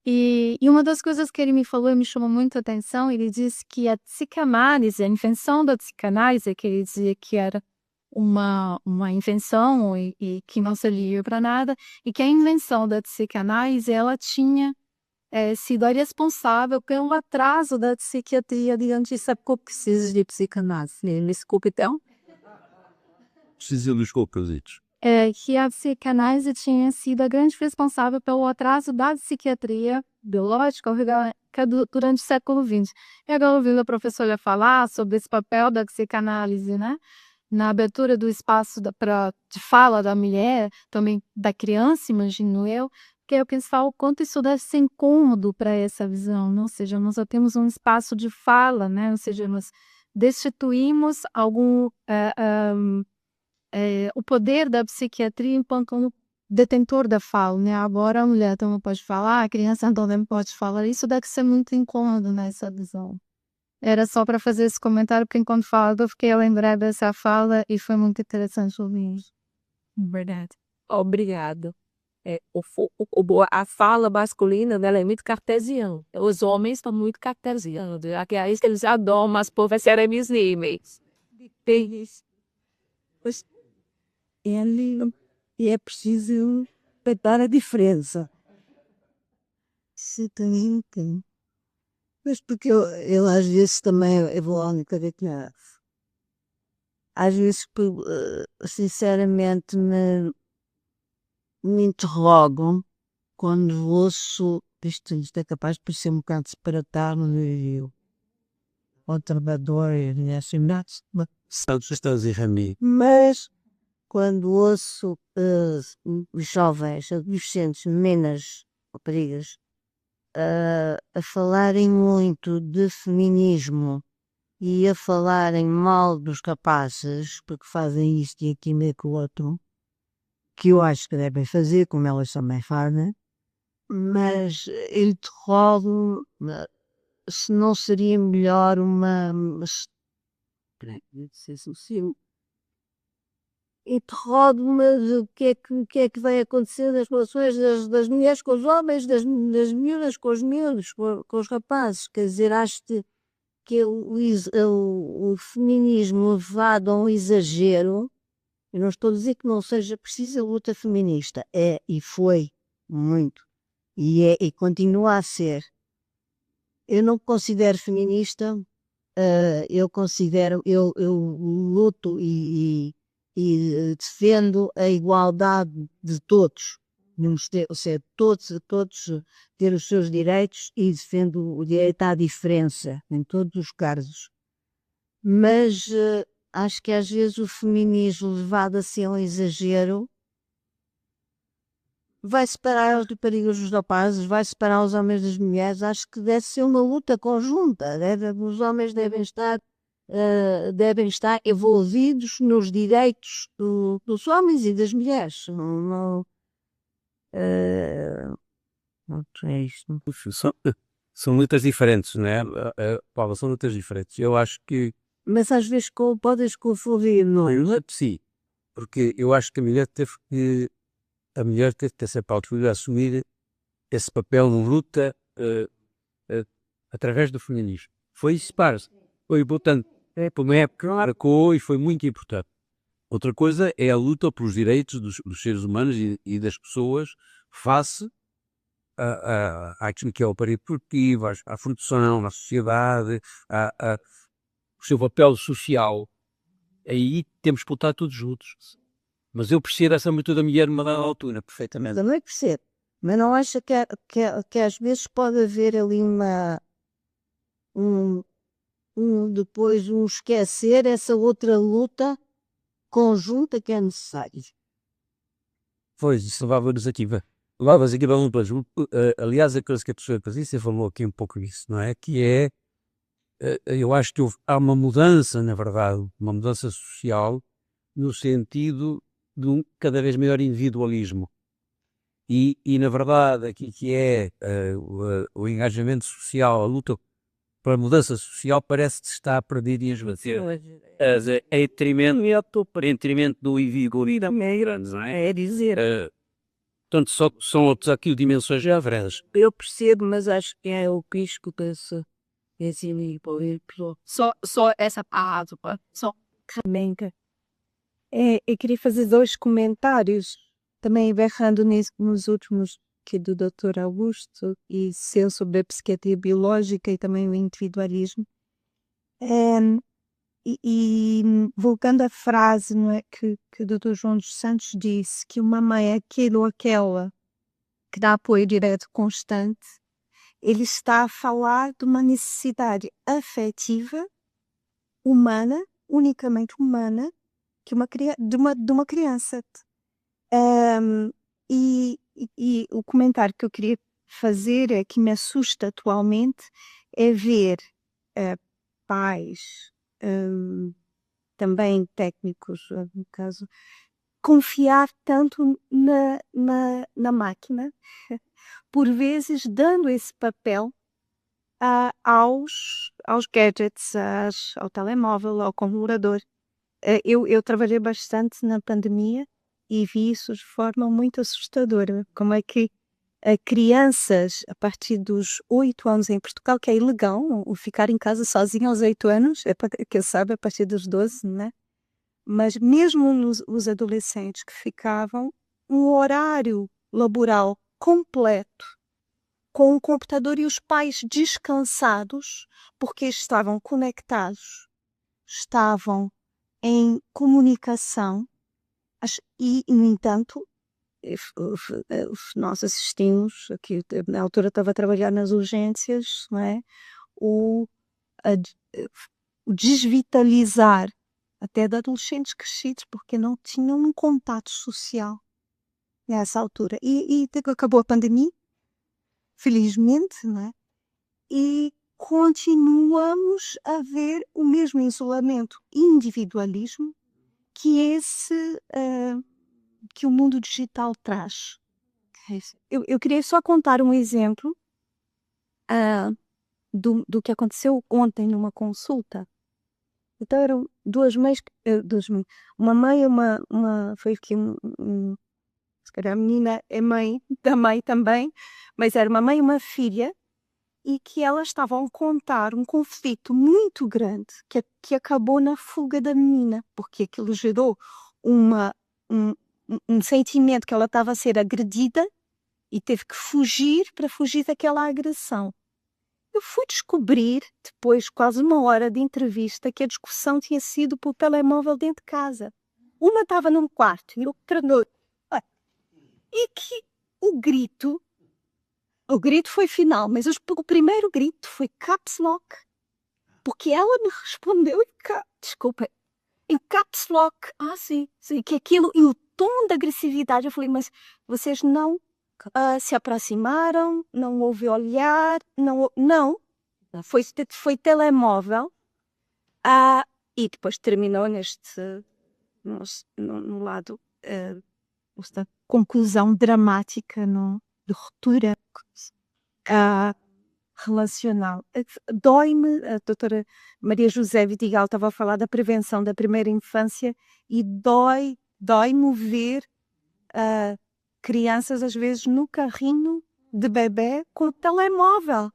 E uma das coisas que ele me falou e me chamou muito a atenção, ele disse que a psicanálise, a invenção da psicanálise, que ele dizia que era uma invenção e que não servia para nada, e que a invenção da psicanálise, ela tinha sido a responsável pelo atraso da psiquiatria diante disso. Sabe o que precisa de psicanálise? Me desculpe, então. Precisa dos cocositos. Que a psicanálise tinha sido a grande responsável pelo atraso da psiquiatria biológica durante o século XX. E agora ouvindo a professora falar sobre esse papel da psicanálise, né? Na abertura do espaço de fala da mulher, também da criança, imagino eu, que eu pensava o quanto isso deve ser incômodo para essa visão, não? Ou seja, nós só temos um espaço de fala, né? Ou seja, nós destituímos o poder da psiquiatria enquanto detentor da fala, né? Agora a mulher também pode falar, a criança também pode falar. Isso deve ser muito incômodo nessa visão. Era só para fazer esse comentário, porque enquanto falava eu fiquei a lembrar dessa fala e foi muito interessante ouvir isso. Verdade. Obrigado. A fala masculina dela é muito cartesiana. Os homens são muito cartesianos. Aqui é isso que eles adoram, mas por serem meus níveis. E é preciso respeitar a diferença. Exatamente. Mas porque eu às vezes também, eu vou a única vez que às vezes, sinceramente, me interrogam quando ouço isto é capaz de parecer um bocado separatário ao trabalhador e assim, mas quando ouço os jovens, adolescentes, meninas, raparigas, a falarem muito de feminismo e a falarem mal dos capazes, porque fazem isto e aquilo e com o outro, que eu acho que devem fazer, como elas também fazem, mas interrogo se não seria melhor interrogo-me o que é que vai acontecer nas relações das mulheres com os homens, das miúdas com os miúdos, com os rapazes. Quer dizer, acho que o feminismo levado a um exagero, eu não estou a dizer que não seja preciso a luta feminista, é e foi muito, e continua a ser. Eu não me considero feminista, eu luto e defendo a igualdade de todos, ou seja, todos ter os seus direitos e defendo o direito à diferença em todos os casos. Mas acho que às vezes o feminismo levado a ser um exagero vai separar as raparigas dos rapazes, vai separar os homens das mulheres. Acho que deve ser uma luta conjunta. Os homens devem estar envolvidos nos direitos dos homens e das mulheres. Não é isto. São lutas diferentes, não é? Paula, são lutas diferentes. Eu acho que. Mas às vezes podes confundir, não é? Sim, porque eu acho que a mulher teve que ter sempre a altura de assumir esse papel de luta através do feminismo. Foi isso, foi importante. Por uma época marcou e foi muito importante. Outra coisa é a luta pelos direitos dos seres humanos e das pessoas face àquilo que é o aparelho produtivo, à produção, à sociedade, o seu papel social. Aí temos que lutar todos juntos. Mas eu percebo essa luta da mulher numa dada altura, perfeitamente. Também percebo. Mas não acha que às vezes pode haver ali depois esquecer essa outra luta conjunta que é necessária? Pois, isso levava-nos aqui. Levava-nos aqui para um aliás, a coisa que a professora Patrícia falou aqui um pouco disso, não é? Que é, eu acho que há uma mudança, na verdade, uma mudança social, no sentido de um cada vez maior individualismo. E na verdade, aqui que é o engajamento social, a luta para a mudança social, parece que se está a perder e a esvaziar. Em detrimento do individualismo, não é? É dizer. Portanto, são outras aqui dimensões diferentes. Eu percebo, mas acho que é o pisco desse Só essa parte, só realmente. Eu queria fazer 2 comentários, também agarrando nos últimos que do Dr. Augusto e seu sobre a psiquiatria biológica e também o individualismo. Voltando à frase, não é, que o Dr. João dos Santos disse, que uma mãe é aquele ou aquela que dá apoio direto constante, ele está a falar de uma necessidade afetiva, humana, unicamente humana, de uma criança. E o comentário que eu queria fazer é que me assusta atualmente é ver pais, também técnicos, no caso, confiar tanto na máquina, por vezes dando esse papel aos gadgets, ao telemóvel, ao computador. Eu trabalhei bastante na pandemia e vi isso de forma muito assustadora. Como é que crianças, a partir dos 8 anos em Portugal, que é ilegal, o ficar em casa sozinho aos 8 anos, que eu saiba, a partir dos 12, né? Mas mesmo os adolescentes que ficavam um horário laboral completo com o computador e os pais descansados porque estavam conectados, estavam em comunicação e, no entanto, nós assistimos, aqui na altura estava a trabalhar nas urgências, não é? O desvitalizar até de adolescentes crescidos porque não tinham um contato social nessa altura. E acabou a pandemia, felizmente, não é? E continuamos a ver o mesmo isolamento, individualismo, que o mundo digital traz. Eu queria só contar um exemplo do que aconteceu ontem numa consulta. Então eram duas mães, uma mãe e foi aqui se calhar a menina é mãe da mãe também, mas era uma mãe e uma filha, e que elas estavam a contar um conflito muito grande que acabou na fuga da menina, porque aquilo gerou um sentimento que ela estava a ser agredida e teve que fugir para fugir daquela agressão. Eu fui descobrir, depois de quase uma hora de entrevista, que a discussão tinha sido por telemóvel dentro de casa. Uma estava num quarto e outra no outro. E que o grito foi final, mas o primeiro grito foi caps lock, porque ela me respondeu em caps lock. Sim, que aquilo, e o tom de agressividade, eu falei, mas vocês não se aproximaram, não houve olhar, não, foi telemóvel, e depois terminou no lado, esta conclusão dramática, de ruptura relacional. Dói-me, a doutora Maria José Vidigal estava a falar da prevenção da primeira infância, e dói-me ver crianças, às vezes, no carrinho de bebê com o telemóvel,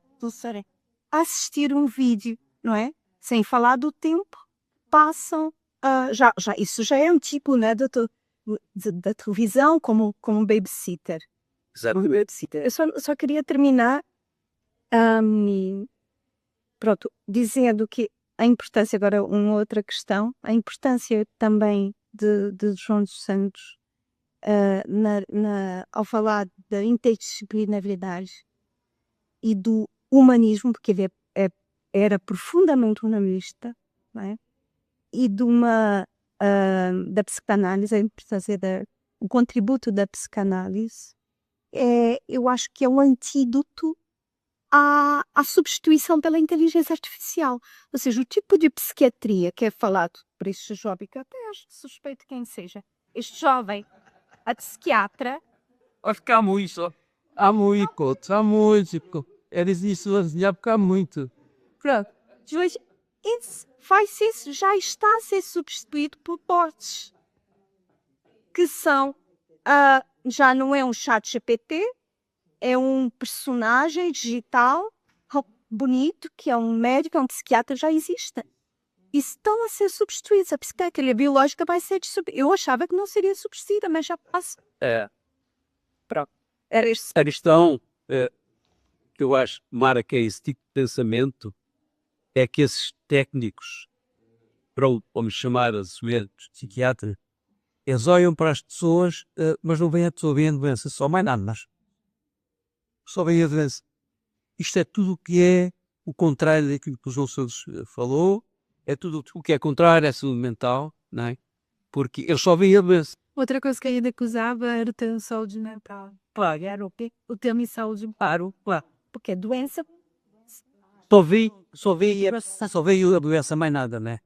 a assistir um vídeo, não é? Sem falar do tempo, passam, isso já é um tipo, né, da televisão, como babysitter. Eu só queria terminar, pronto, dizendo que a importância, agora uma outra questão, a importância também de João dos Santos, ao falar da interdisciplinaridade e do humanismo, porque ele era profundamente humanista, não é? E da psicanálise, a importância o contributo da psicanálise, eu acho que é um antídoto à substituição pela inteligência artificial. Ou seja, o tipo de psiquiatria que é falado por este jovem, que eu até acho suspeito quem seja, este jovem, a psiquiatra. Acho que há muito. Eles isso porque há muito. Pronto. Hoje, isso já está a ser substituído por bots, que são, já não é um chat GPT, é um personagem digital bonito, que é um médico, é um psiquiatra, já existe. E estão a ser substituídos. A psiquiatria biológica vai ser substituída. Eu achava que não seria substituída, mas já passa. Pronto. Era este. A questão que eu acho, Mara, que é esse tipo de pensamento, é que esses técnicos, vamos chamar a psiquiatra, eles olham para as pessoas, mas não veem a pessoa, veem a doença, só mais nada, mas só veem a doença. Isto é tudo o que é o contrário daquilo que o João Santos falou, é tudo o que é contrário à saúde mental, não é? Porque eles só veem a doença. Outra coisa que ainda acusava era o termo saúde mental. Claro, era o quê? O termo saúde mental. Claro. Porque é doença. Só veio a doença, mais nada, né?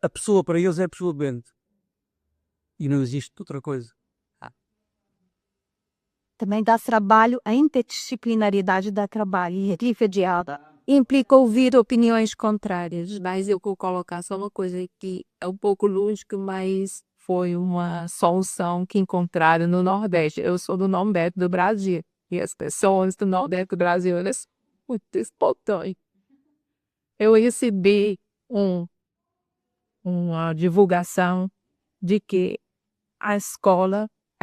A pessoa para eles é a pessoa doente. E não existe outra coisa. Também dá trabalho, a interdisciplinaridade dá trabalho. E implica ouvir opiniões contrárias. Mas eu vou colocar só uma coisa que é um pouco lúdica, mas foi uma solução que encontraram no Nordeste. Eu sou do Nordeste do Brasil. E as pessoas do Nordeste do Brasil, elas são muito espontâneas. Eu recebi uma divulgação de que a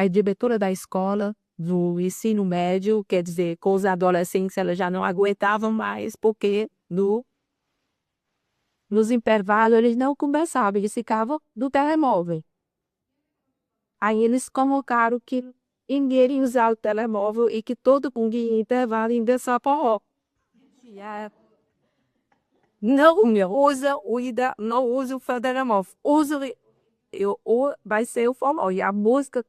diretora da escola do ensino médio, quer dizer, com os adolescentes, elas já não aguentavam mais, porque nos intervalos eles não conversavam, eles ficavam no telemóvel. Aí eles colocaram que ninguém ia usar o telemóvel e que todo mundo em intervalo ia dançar forró. Não usa o telemóvel. Vai ser o forró. E a música,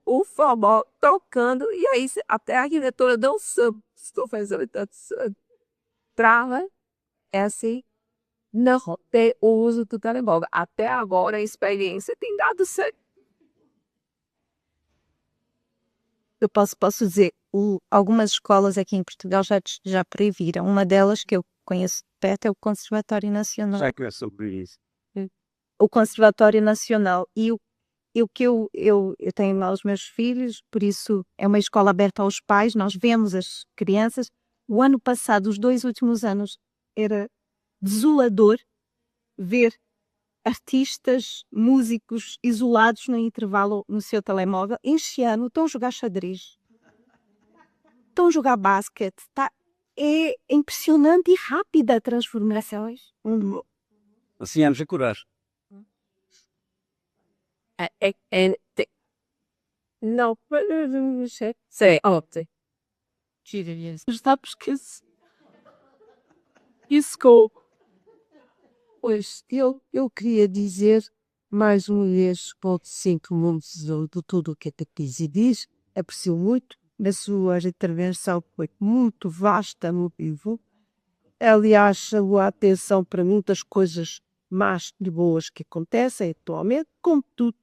o forró tocando, e aí até a diretora dançando. Estou fazendo dançando. Trava, é assim, não tem o uso do telemóvel. Até agora a experiência tem dado certo. Eu posso dizer, algumas escolas aqui em Portugal já proibiram. Uma delas que eu conheço de perto é o Conservatório Nacional. Já que é sobre isso. O Conservatório Nacional. E o que eu tenho lá os meus filhos, por isso é uma escola aberta aos pais, nós vemos as crianças. O ano passado, os 2 últimos anos, era desolador ver artistas, músicos isolados no intervalo no seu telemóvel. Este ano estão a jogar xadrez, estão a jogar basquete. É impressionante e rápida a transformação. Assim haja coragem. Não, sei, ontem. Sabes que isso pois eu queria dizer mais uma vez, pode sim, que o mundo de tudo o que a Takisi diz, aprecio muito, a sua intervenção foi muito vasta no vivo. Aliás, chamou a atenção para muitas coisas más e boas que acontecem atualmente, como tudo,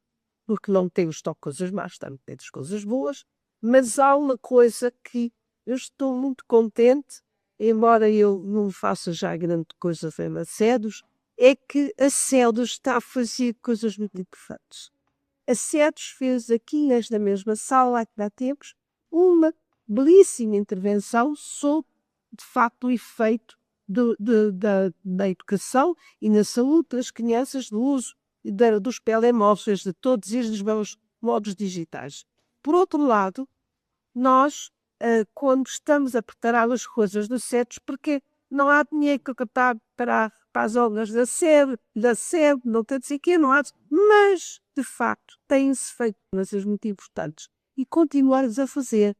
porque não temos só coisas más, também temos coisas boas, mas há uma coisa que eu estou muito contente, embora eu não faça já grande coisa a CEDUS, é que a CEDUS está a fazer coisas muito importantes. A CEDUS fez aqui, nesta mesma sala, que há tempos, uma belíssima intervenção sobre, de facto, o efeito da educação e na saúde das crianças, do uso dos telemóveis, de todos estes meus modos digitais. Por outro lado, nós, quando estamos a preparar as coisas do CEDUS, porque não há dinheiro que captar para as obras da SEB, não tem de ser que não há, mas, de facto, têm-se feito coisas muito importantes e continuamos a fazer.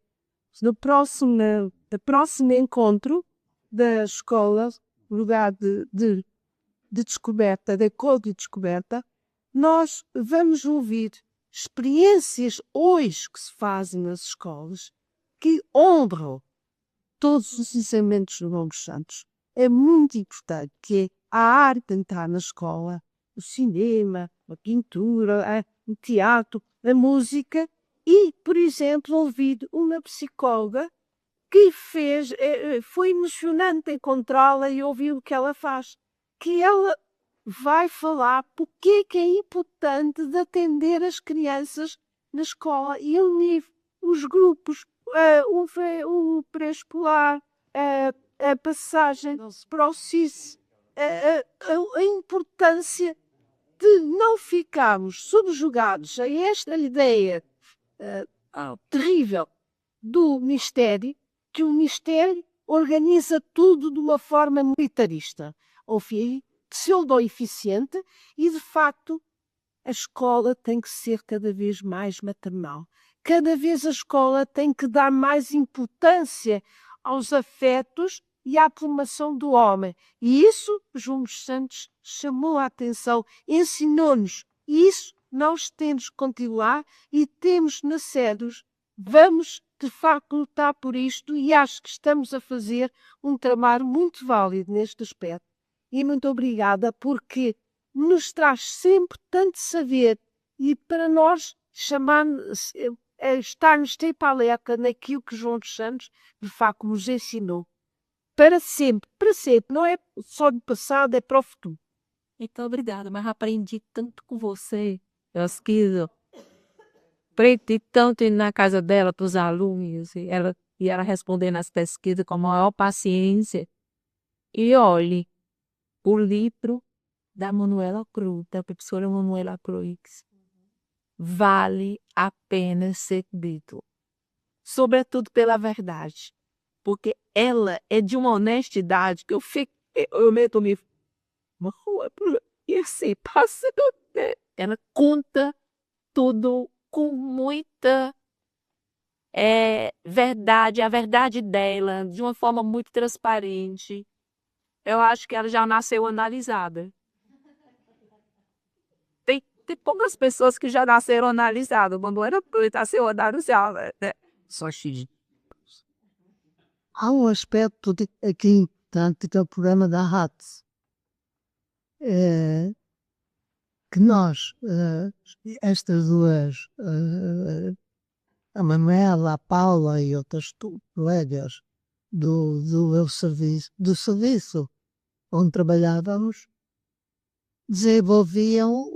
No próximo encontro da escola, lugar de descoberta, de acordo e descoberta, nós vamos ouvir experiências hoje que se fazem nas escolas que honram todos os ensinamentos do Longo Santos. É muito importante que a arte entrar na escola, o cinema, a pintura, o teatro, a música e, por exemplo, ouvir uma psicóloga que foi emocionante encontrá-la e ouvir o que ela faz, que ela vai falar porque é importante de atender as crianças na escola e unir os grupos, o pré-escolar, a passagem para o SIS, a importância de não ficarmos subjugados a esta ideia terrível do mistério, que o mistério organiza tudo de uma forma militarista, ou pseudo-eficiente, e de facto a escola tem que ser cada vez mais maternal. Cada vez a escola tem que dar mais importância aos afetos e à formação do homem. E isso, João dos Santos chamou a atenção, ensinou-nos. E isso nós temos que continuar e temos na CEDUS. Vamos, de facto, lutar por isto e acho que estamos a fazer um trabalho muito válido neste aspecto. E muito obrigada, porque nos traz sempre tanto saber e para nós estarmos sempre alerta naquilo que João dos Santos, de facto, nos ensinou. Para sempre, não é só do passado, é para o futuro. Muito obrigada, mas aprendi tanto com você, Esquizo. Aprendi tanto indo na casa dela, para os alunos, e ela respondendo as pesquisas com a maior paciência. E olhe, o livro da Manuela Cruz, da professora Manuela Cruz, vale a pena ser lido, sobretudo pela verdade, porque ela é de uma honestidade que eu meto me e assim, passa, ela conta tudo com muita verdade, a verdade dela, de uma forma muito transparente. Eu acho que ela já nasceu analisada. Tem poucas pessoas que já nasceram analisadas. Quando era nasceu analisada, né? Só X. Há um aspecto aqui importante que é o programa da RATS. Que nós, estas duas a Manuela, a Paula e outras colegas do meu serviço, do serviço onde trabalhávamos, desenvolviam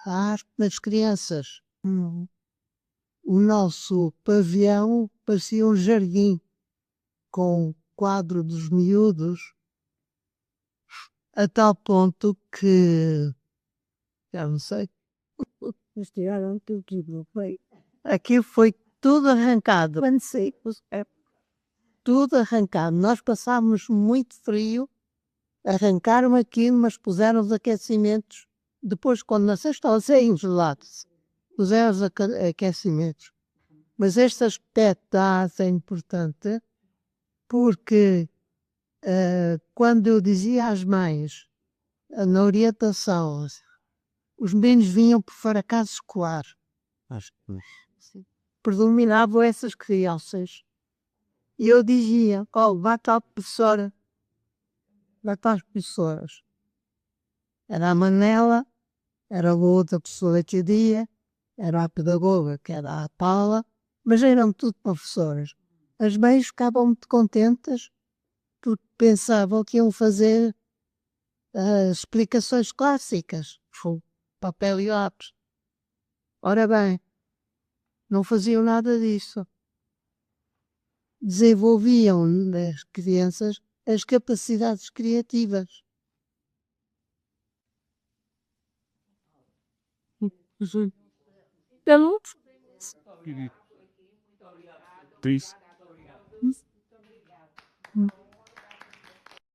a arte das crianças. O nosso pavião parecia um jardim com quadro dos miúdos, a tal ponto que, já não sei, eles tiraram tudo, foi. Aquilo foi tudo arrancado. Quando sei, tudo arrancado. Nós passámos muito frio, arrancaram aquilo, mas puseram os aquecimentos. Depois, quando nasceu, estava sem gelados. Puseram os aquecimentos. Mas este aspecto da arte é importante porque quando eu dizia às mães, na orientação, os meninos vinham por fracasso escolar. Predominavam essas crianças. E eu dizia, vai tal professora, vai para as professoras. Era a Manela, era a outra professora que dia, era a pedagoga, que era a Paula, mas eram tudo professoras. As mães ficavam muito contentes porque pensavam que iam fazer explicações clássicas, papel e lápis. Ora bem, não faziam nada disso. Desenvolviam nas crianças as capacidades criativas. Então, Isso.